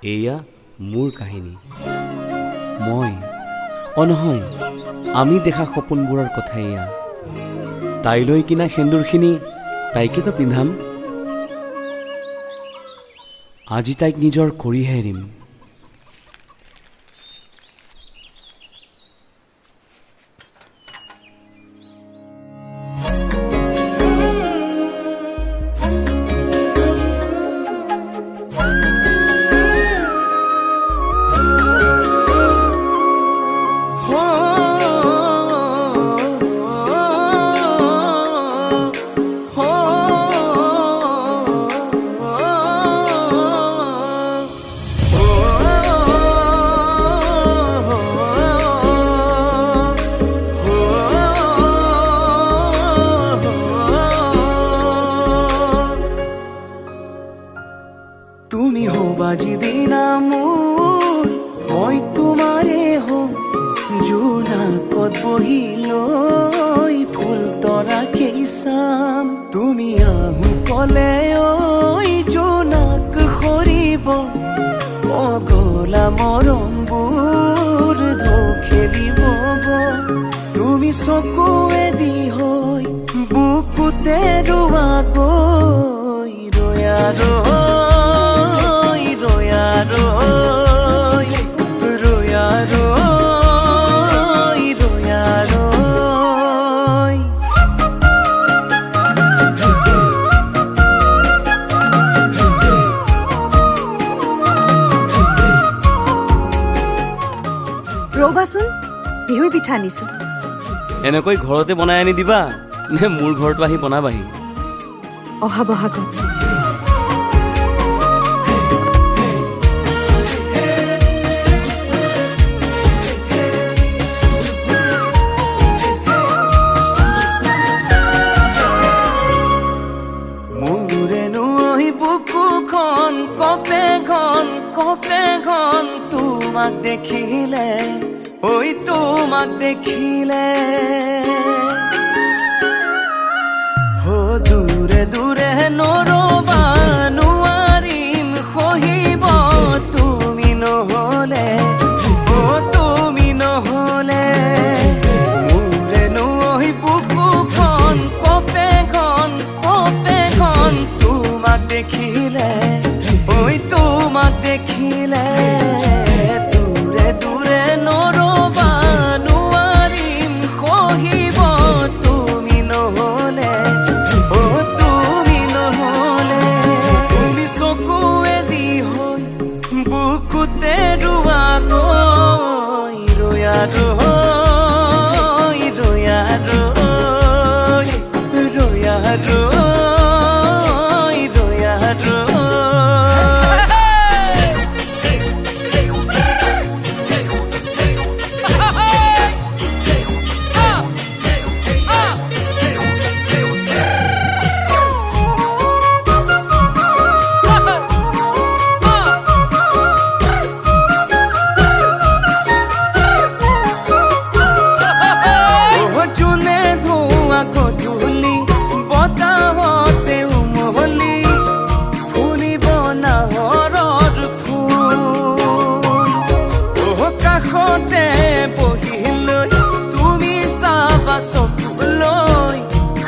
এয়া মোৰ কাহিনী। মই নহয়, আমি দেখা সপোনবোৰৰ কথা এয়া। তাইলৈ কিনা সেন্দুৰখিনি তাইকেতো পিন্ধাম। আজি তাইক নিজৰ কৰিহে এৰিম। তুমি হবা যিদিনা মোৰ, মই তোমাৰে হম। জোনাকত বহি লৈ ফুল তৰাকেই চাম। তুমি আহো কলে ঐ জোনাক সৰিব, পগলা মৰমবোৰ ঢৌ খেলিব। তুমি চকুৱেদি হৈ বুকুতে ৰোৱাকৈ ৰয়া ৰৈ ৰ'বাচোন, বিহুৰ পিঠা আনিছো। এনেকৈ ঘৰতে বনাই আনি দিবা নে মোৰ ঘৰতো আহি বনাবাহি? অহা বহাগত। বুকুখন কপে ঘন তোমাক দেখিলে, ঐ তোমাক দেখিলে। দূৰে দূৰে নৰবা নোৱাৰিম সহিব, তুমি নহলে, তুমি নহলে। মোৰে নৈ বুকুখন কপে ঘন তোমাক দেখিলে, ঐ তোমাক দেখিলে। দূৰে দূৰে নৰবা নোৱাৰিম সহিব, তুমি নহলে, তুমি নহলে। তুমি চকুৱেদি হৈ বুকুতে ৰোৱাকৈ ৰয়া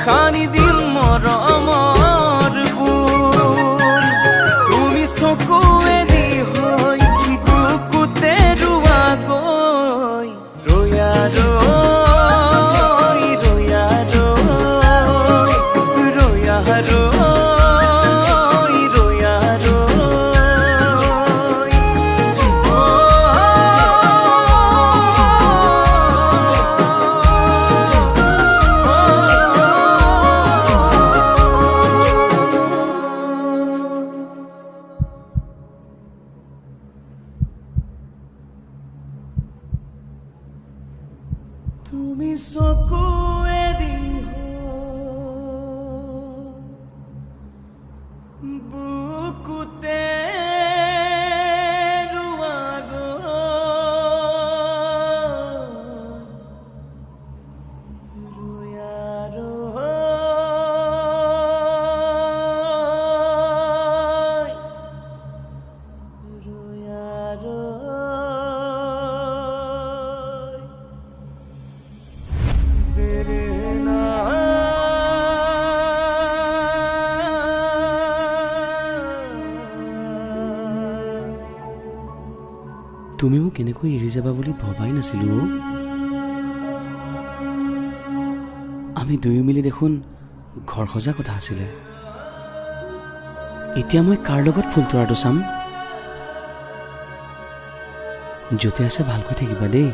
খানি দিম মৰমৰ বুল। তুমি চকুৱেদি হৈ বুকুতে ৰোৱাকৈ ৰয়া তুমি চকুৱেদি বুকুতে ৰোৱা তুমি মোক এনেকৈ এৰি যাবা বুলি ভবাই নাছিলো অ'। আমি দুয়ো মিলি দেখোন ঘৰ সজা কথা আছিলে। এতিয়া মই কাৰ লগত ফুল তৰাটো চাম? য'তে আছে ভালকৈ থাকিবা দেই।